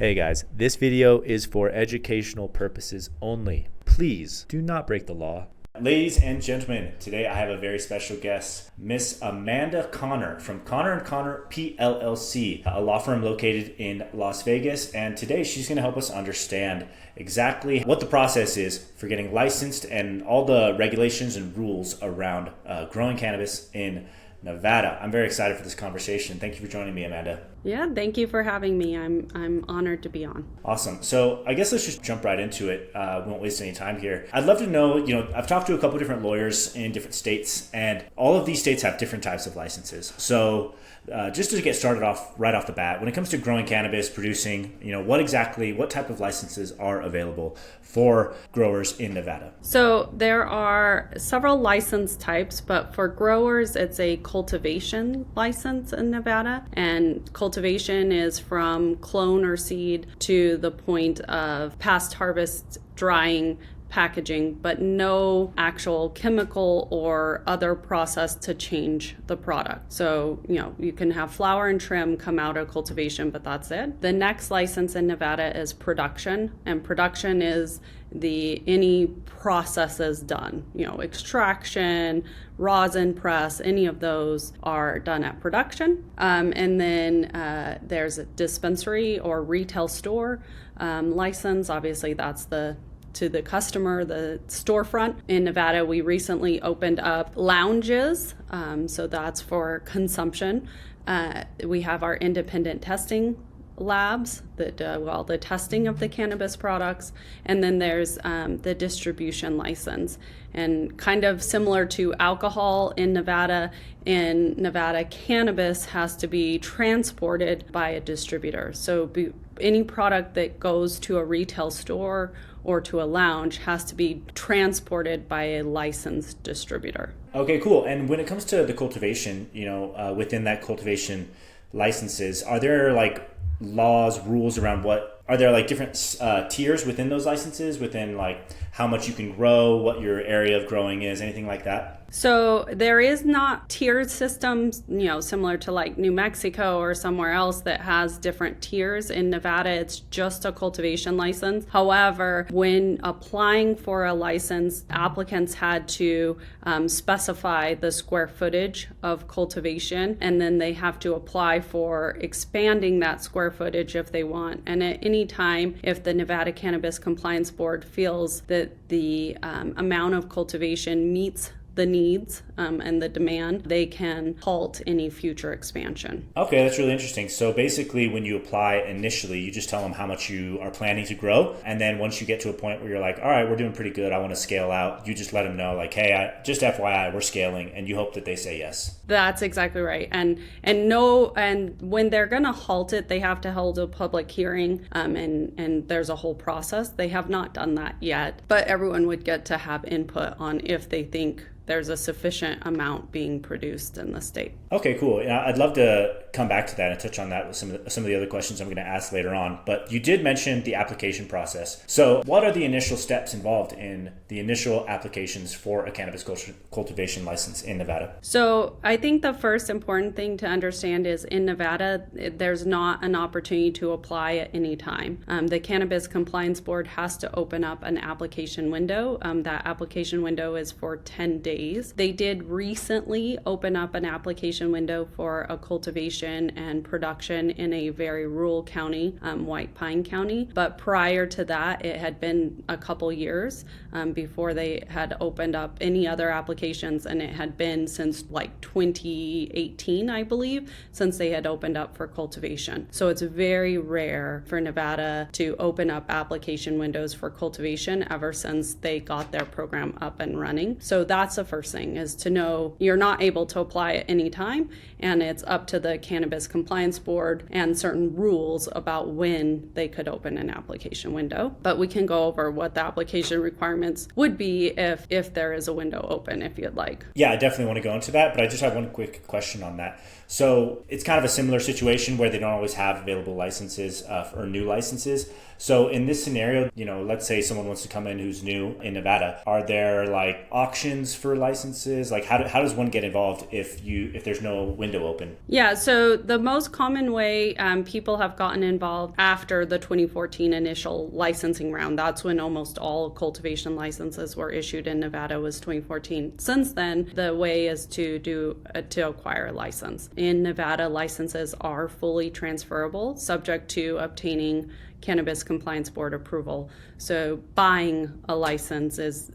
Hey guys, this video is for educational purposes only. Please do not break the law. Ladies and gentlemen, today I have a very special guest, Miss Amanda Connor from Connor & Connor PLLC, a law firm located in Las Vegas. And today she's going to help us understand exactly what the process is for getting licensed and all the regulations and rules around growing cannabis in Nevada. I'm very excited for this conversation. Thank you for joining me, Amanda. Yeah, thank you for having me. I'm honored to be on. Awesome. So I guess let's just jump right into it. We won't waste any time here. I'd love to know, I've talked to a couple different lawyers in different states, and all of these states have different types of licenses. So just to get started off right off the bat, when it comes to growing cannabis, producing, what type of licenses are available for growers in Nevada? So there are several license types, but for growers, it's a cultivation license in Nevada. And cultivation is from clone or seed to the point of past harvest, drying, packaging, but no actual chemical or other process to change the product. So, you can have flower and trim come out of cultivation, but that's it. The next license in Nevada is production, and production is any processes done, extraction, rosin press, any of those are done at production. And then there's a dispensary or retail store license. Obviously, that's to the customer, the storefront. In Nevada, we recently opened up lounges, so that's for consumption. We have our independent testing labs that do all the testing of the cannabis products, and then there's the distribution license. And kind of similar to alcohol in Nevada, cannabis has to be transported by a distributor. So any product that goes to a retail store or to a lounge has to be transported by a licensed distributor. Okay, cool. And when it comes to the cultivation, within that cultivation licenses, are there laws, rules around are there different tiers within those licenses, within how much you can grow, what your area of growing is, anything like that? So there is not tiered systems, similar to New Mexico or somewhere else that has different tiers. In Nevada, it's just a cultivation license. However, when applying for a license, applicants had to specify the square footage of cultivation, and then they have to apply for expanding that square footage if they want. And at any time, if the Nevada Cannabis Compliance Board feels that the amount of cultivation meets the needs and the demand, they can halt any future expansion. Okay, that's really interesting. So basically, when you apply initially, you just tell them how much you are planning to grow. And then once you get to a point where you're like, all right, we're doing pretty good, I want to scale out, you just let them know hey, just FYI, we're scaling, and you hope that they say yes. That's exactly right. And when they're going to halt it, they have to hold a public hearing, and there's a whole process. They have not done that yet, but everyone would get to have input on if they think there's a sufficient amount being produced in the state. Okay, cool. I'd love to come back to that and touch on that with some of the other questions I'm going to ask later on. But you did mention the application process. So what are the initial steps involved in the initial applications for a cannabis cultivation license in Nevada? So I think the first important thing to understand is in Nevada, there's not an opportunity to apply at any time. The Cannabis Compliance Board has to open up an application window. That application window is for 10 days. They did recently open up an application window for a cultivation and production in a very rural county, White Pine County. But prior to that, it had been a couple years before they had opened up any other applications, and it had been since 2018, I believe, since they had opened up for cultivation. So it's very rare for Nevada to open up application windows for cultivation ever since they got their program up and running. So that's the first thing, is to know you're not able to apply at any time, and it's up to the Cannabis Compliance Board and certain rules about when they could open an application window. But we can go over what the application requirements would be if there is a window open, if you'd like. Yeah, I definitely want to go into that, but I just have one quick question on that. So it's kind of a similar situation where they don't always have available licenses or new licenses. So in this scenario, let's say someone wants to come in who's new in Nevada. Are there like auctions for licenses? Like how does one get involved if there's no window open? Yeah, so the most common way people have gotten involved after the 2014 initial licensing round, that's when almost all cultivation licenses were issued in Nevada, was 2014. Since then, the way is to acquire a license. In Nevada, licenses are fully transferable, subject to obtaining Cannabis Compliance Board approval. So buying a license is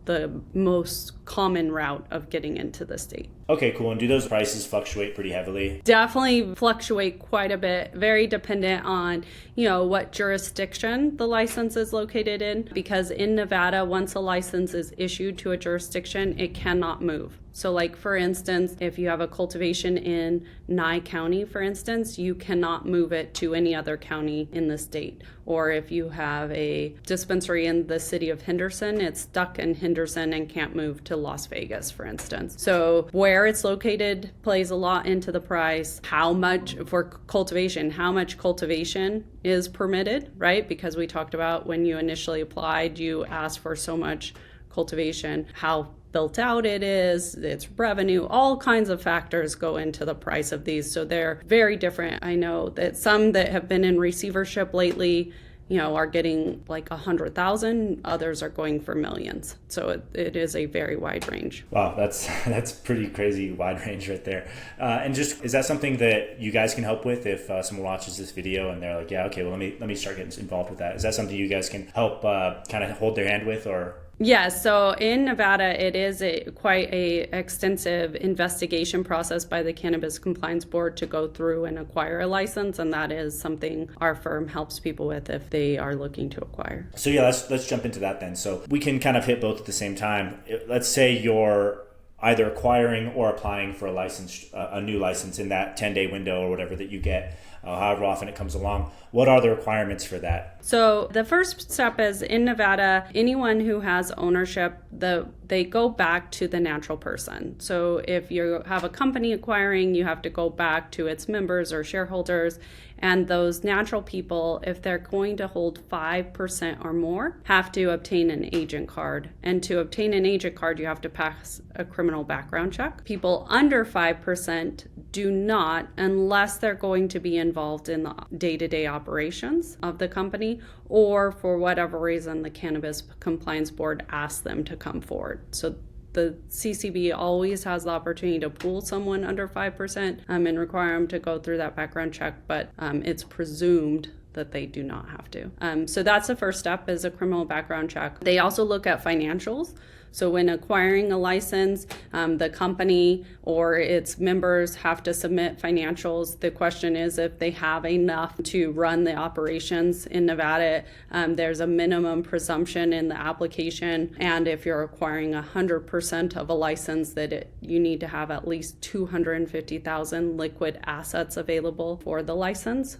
the most common route of getting into the state. Okay, cool. And do those prices fluctuate pretty heavily? Definitely fluctuate quite a bit, very dependent on, what jurisdiction the license is located in. Because in Nevada, once a license is issued to a jurisdiction, it cannot move. So like, for instance, if you have a cultivation in Nye County, for instance, you cannot move it to any other county in the state. Or if you have a dispensary in the city of Henderson, it's stuck in Henderson and can't move to Las Vegas, for instance. So where it's located plays a lot into the price. How much cultivation is permitted, right? Because we talked about when you initially applied, you asked for so much cultivation, how built out it is, its revenue, all kinds of factors go into the price of these. So they're very different. I know that some that have been in receivership lately, are getting like 100,000, others are going for millions. So it is a very wide range. Wow, that's pretty crazy wide range right there. And just, is that something that you guys can help with if someone watches this video and they're like, yeah, okay, well, let me start getting involved with that? Is that something you guys can help kind of hold their hand with, or? Yeah, so in Nevada, it is quite a extensive investigation process by the Cannabis Compliance Board to go through and acquire a license, and that is something our firm helps people with if they are looking to acquire. So yeah, let's jump into that then. So we can kind of hit both at the same time. Let's say you're either acquiring or applying for a new license in that 10-day window or whatever that you get, however often it comes along. What are the requirements for that? So the first step is, in Nevada, anyone who has ownership, they go back to the natural person. So if you have a company acquiring, you have to go back to its members or shareholders. And those natural people, if they're going to hold 5% or more, have to obtain an agent card. And to obtain an agent card, you have to pass a criminal background check. People under 5% do not, unless they're going to be involved in the day-to-day operations of the company, or for whatever reason the Cannabis Compliance Board asks them to come forward. So the CCB always has the opportunity to pull someone under 5% and require them to go through that background check, but it's presumed that they do not have to. So that's the first step, is a criminal background check. They also look at financials. So when acquiring a license, the company or its members have to submit financials. The question is if they have enough to run the operations in Nevada. There's a minimum presumption in the application. And if you're acquiring 100% of a license, you need to have at least 250,000 liquid assets available for the license.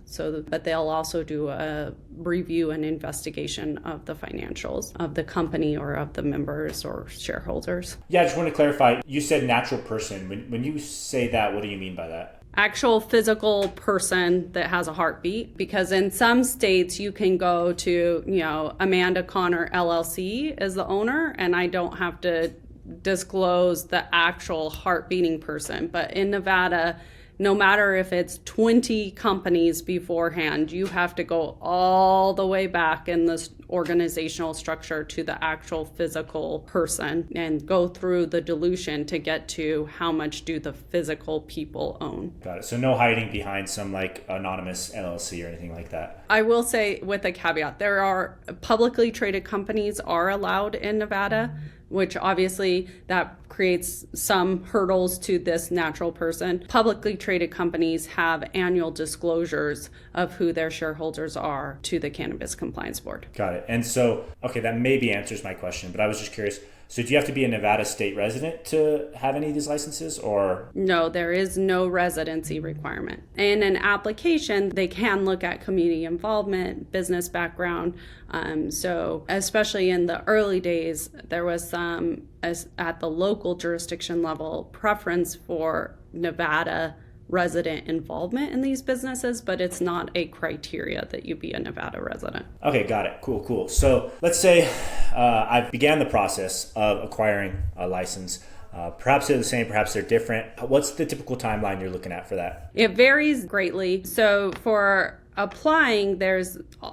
But they'll also do a review and investigation of the financials of the company or of the members or shareholders. Yeah, I just want to clarify. You said natural person. When you say that, what do you mean by that? Actual physical person that has a heartbeat, because in some states you can go to, Amanda Connor LLC is the owner, and I don't have to disclose the actual heart beating person. But in Nevada, no matter if it's 20 companies beforehand, you have to go all the way back in this organizational structure to the actual physical person and go through the dilution to get to how much do the physical people own. Got it. So no hiding behind some like anonymous LLC or anything like that. I will say with a caveat, there are publicly traded companies are allowed in Nevada, which obviously that creates some hurdles to this natural person. Publicly traded companies have annual disclosures of who their shareholders are to the Cannabis Compliance Board. Got it. And so, okay, that maybe answers my question, but I was just curious. So do you have to be a Nevada state resident to have any of these licenses, or? No, there is no residency requirement. In an application, they can look at community involvement, business background. So especially in the early days, there was some, at the local jurisdiction level, preference for Nevada resident involvement in these businesses, but it's not a criteria that you be a Nevada resident. Okay, got it. Cool. So let's say I began the process of acquiring a license. Perhaps they're the same, perhaps they're different. What's the typical timeline you're looking at for that? It varies greatly. So for applying,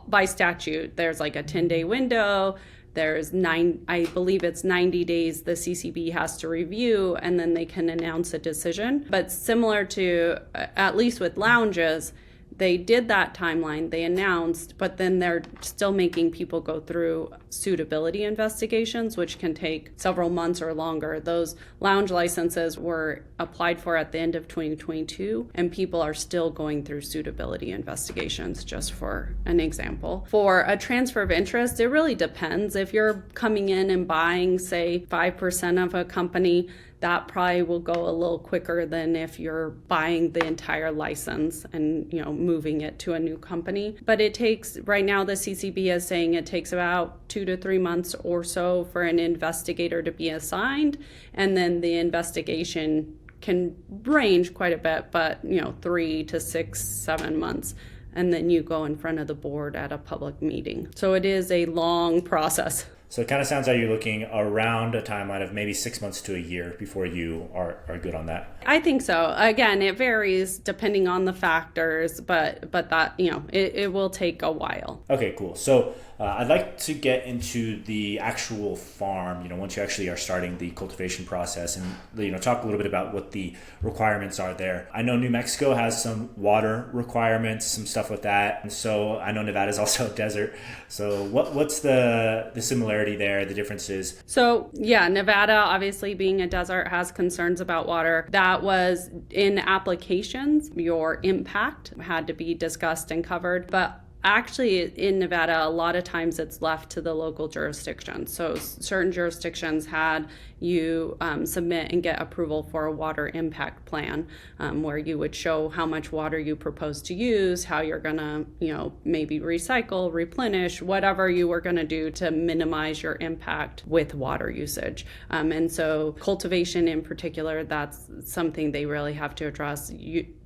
by statute, there's like a 10-day window. There's I believe it's 90 days the CCB has to review, and then they can announce a decision. But similar to, at least with lounges, they did that timeline, they announced, but then they're still making people go through suitability investigations, which can take several months or longer. Those lounge licenses were applied for at the end of 2022, and people are still going through suitability investigations, just for an example. For a transfer of interest, it really depends. If you're coming in and buying, say, 5% of a company, that probably will go a little quicker than if you're buying the entire license and, moving it to a new company. But it takes, right now the CCB is saying it takes about 2 to 3 months or so for an investigator to be assigned. And then the investigation can range quite a bit, but 3 to 6, 7 months. And then you go in front of the board at a public meeting. So it is a long process. So it kind of sounds like you're looking around a timeline of maybe 6 months to a year before you are good on that. I think so. Again, it varies depending on the factors, but that, it will take a while. Okay, cool. So I'd like to get into the actual farm, once you actually are starting the cultivation process, and, talk a little bit about what the requirements are there. I know New Mexico has some water requirements, some stuff with that. And so I know Nevada is also a desert. So what's the similarity there, the differences? So yeah, Nevada, obviously being a desert, has concerns about water. That was in applications. Your impact had to be discussed and covered, but actually, in Nevada, a lot of times it's left to the local jurisdictions. So certain jurisdictions had you submit and get approval for a water impact plan, where you would show how much water you propose to use, how you're going to, maybe recycle, replenish, whatever you were going to do to minimize your impact with water usage. And so cultivation in particular, that's something they really have to address.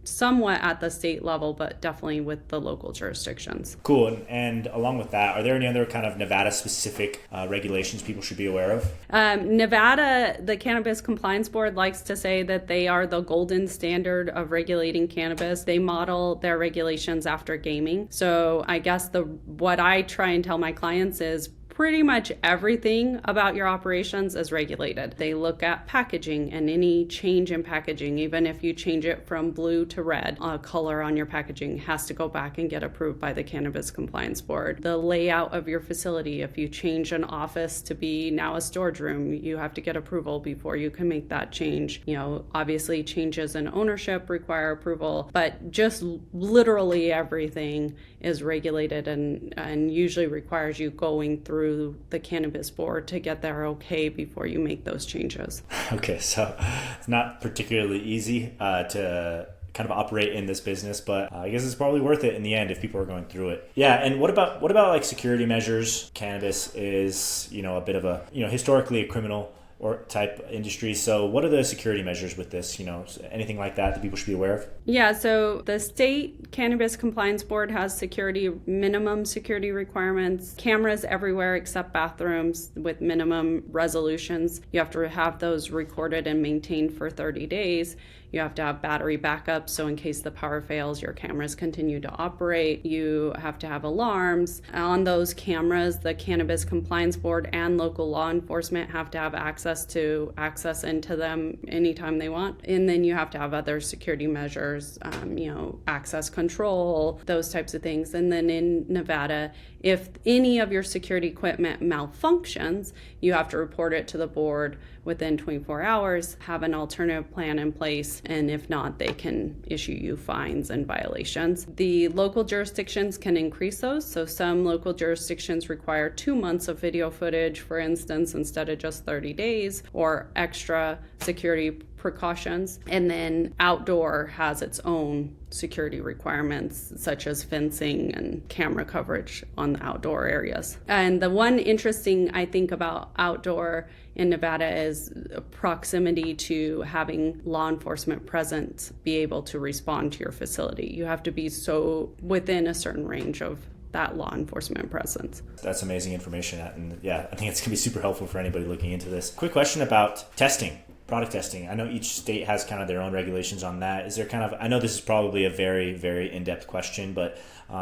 Somewhat at the state level, but definitely with the local jurisdictions. Cool. And along with that, are there any other kind of Nevada-specific regulations people should be aware of? Nevada, the Cannabis Compliance Board likes to say that they are the golden standard of regulating cannabis. They model their regulations after gaming. So I guess what I try and tell my clients is pretty much everything about your operations is regulated. They look at packaging and any change in packaging, even if you change it from blue to red, color on your packaging has to go back and get approved by the Cannabis Compliance Board. The layout of your facility, if you change an office to be now a storage room, you have to get approval before you can make that change. Obviously changes in ownership require approval, but just literally everything is regulated and usually requires you going through the Cannabis Board to get their okay before you make those changes. Okay, so it's not particularly easy to kind of operate in this business, but I guess it's probably worth it in the end if people are going through it. Yeah, and what about like security measures? Cannabis is, a bit of a, historically a criminal or type industry. So what are the security measures with this? Anything like that people should be aware of? Yeah, so the state Cannabis Compliance Board has minimum security requirements, cameras everywhere except bathrooms with minimum resolutions. You have to have those recorded and maintained for 30 days. You have to have battery backup, so in case the power fails, your cameras continue to operate. You have to have alarms. On those cameras, the Cannabis Compliance Board and local law enforcement have to have access into them anytime they want. And then you have to have other security measures, access control, those types of things. And then in Nevada, if any of your security equipment malfunctions, you have to report it to the board within 24 hours, have an alternative plan in place, and if not, they can issue you fines and violations. The local jurisdictions can increase those, so some local jurisdictions require 2 months of video footage, for instance, instead of just 30 days, or extra security precautions. And then outdoor has its own security requirements, such as fencing and camera coverage on the outdoor areas. And the one interesting, I think, about outdoor in Nevada is proximity to having law enforcement presence be able to respond to your facility. You have to be so within a certain range of that law enforcement presence. That's amazing information. And yeah, I think it's going to be super helpful for anybody looking into this. Quick question about testing. Product testing. I know each state has kind of their own regulations on that. Is there kind of, I know this is probably a very, very in-depth question, but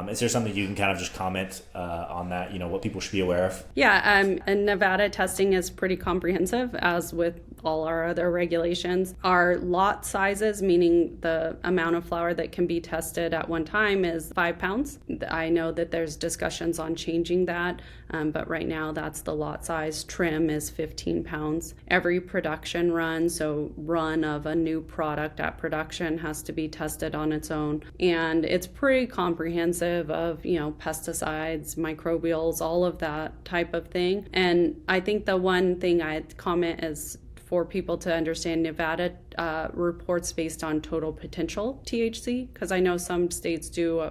is there something you can kind of just comment on that, what people should be aware of? Yeah, and Nevada testing is pretty comprehensive, as with all our other regulations. Our lot sizes, meaning the amount of flower that can be tested at one time, is 5 pounds. I know that there's discussions on changing that, but right now that's the lot size. Trim is 15 pounds. Every production run, so run of a new product at production, has to be tested on its own. And it's pretty comprehensive of, pesticides, microbials, all of that type of thing. And I think the one thing I'd comment is for people to understand, Nevada reports based on total potential THC, because I know some states do,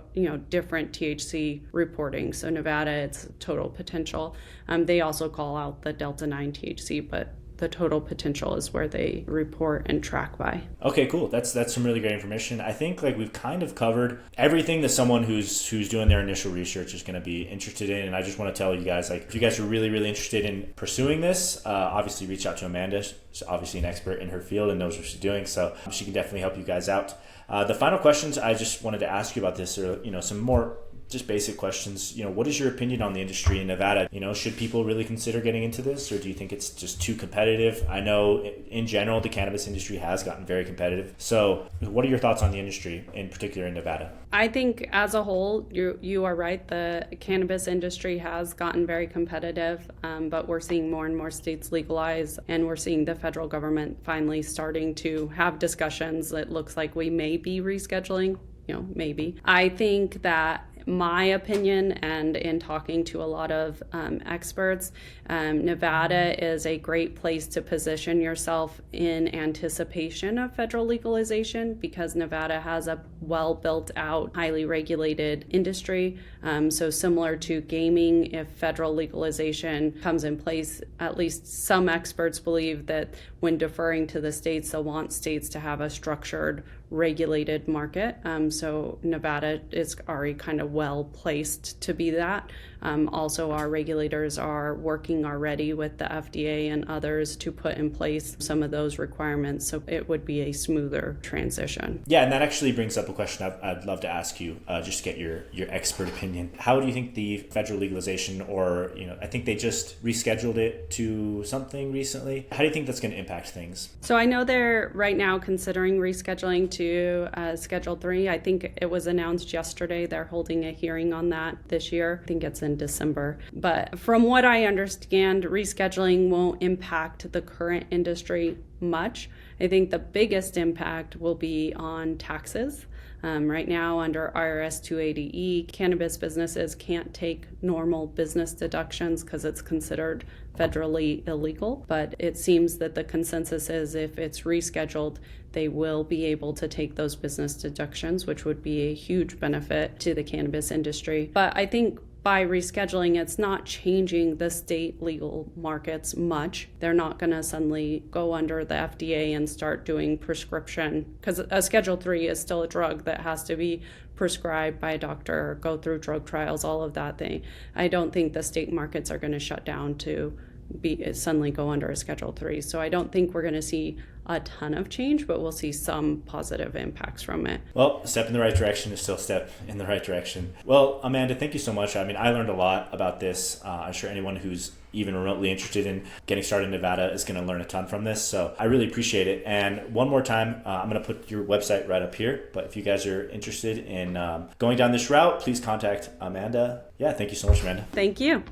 different THC reporting. So Nevada, it's total potential. They also call out the Delta 9 THC, but the total potential is where they report and track by. Okay, cool. That's some really great information. I think we've kind of covered everything that someone who's doing their initial research is going to be interested in. And I just want to tell you guys, if you guys are really, really interested in pursuing this, obviously reach out to Amanda. She's obviously an expert in her field and knows what she's doing. So she can definitely help you guys out. The final questions I just wanted to ask you about this are, some more just basic questions. What is your opinion on the industry in Nevada? Should people really consider getting into this, or do you think it's just too competitive? I know in general, the cannabis industry has gotten very competitive. So what are your thoughts on the industry, in particular in Nevada? I think as a whole, you are right. The cannabis industry has gotten very competitive, but we're seeing more and more states legalize, and we're seeing the federal government finally starting to have discussions. It looks like we may be rescheduling, maybe. I think that my opinion, and in talking to a lot of experts, Nevada is a great place to position yourself in anticipation of federal legalization, because Nevada has a well built out, highly regulated industry. So similar to gaming, if federal legalization comes in place, at least some experts believe that when deferring to the states, they'll want states to have a structured, regulated market. So Nevada is already kind of well placed to be that. Also, our regulators are working already with the FDA and others to put in place some of those requirements, so it would be a smoother transition. Yeah, and that actually brings up a question I'd love to ask you, just to get your expert opinion. How do you think the federal legalization, or I think they just rescheduled it to something recently. How do you think that's going to impact things? So I know they're right now considering rescheduling to Schedule 3. I think it was announced yesterday they're holding a hearing on that this year. I think it's in December. But from what I understand, rescheduling won't impact the current industry much. I think the biggest impact will be on taxes. Right now, under IRS 280E, cannabis businesses can't take normal business deductions because it's considered federally illegal. But it seems that the consensus is if it's rescheduled, they will be able to take those business deductions, which would be a huge benefit to the cannabis industry. But I think by rescheduling, it's not changing the state legal markets much. They're not going to suddenly go under the FDA and start doing prescription, because a Schedule 3 is still a drug that has to be prescribed by a doctor, go through drug trials, all of that thing. I don't think the state markets are going to shut down to suddenly go under a Schedule 3. So I don't think we're going to see a ton of change, but we'll see some positive impacts from it. Well, a step in the right direction is still a step in the right direction. Well, Amanda, thank you so much. I mean, I learned a lot about this. I'm sure anyone who's even remotely interested in getting started in Nevada is going to learn a ton from this. So I really appreciate it. And one more time, I'm going to put your website right up here. But if you guys are interested in going down this route, please contact Amanda. Yeah, thank you so much, Amanda. Thank you.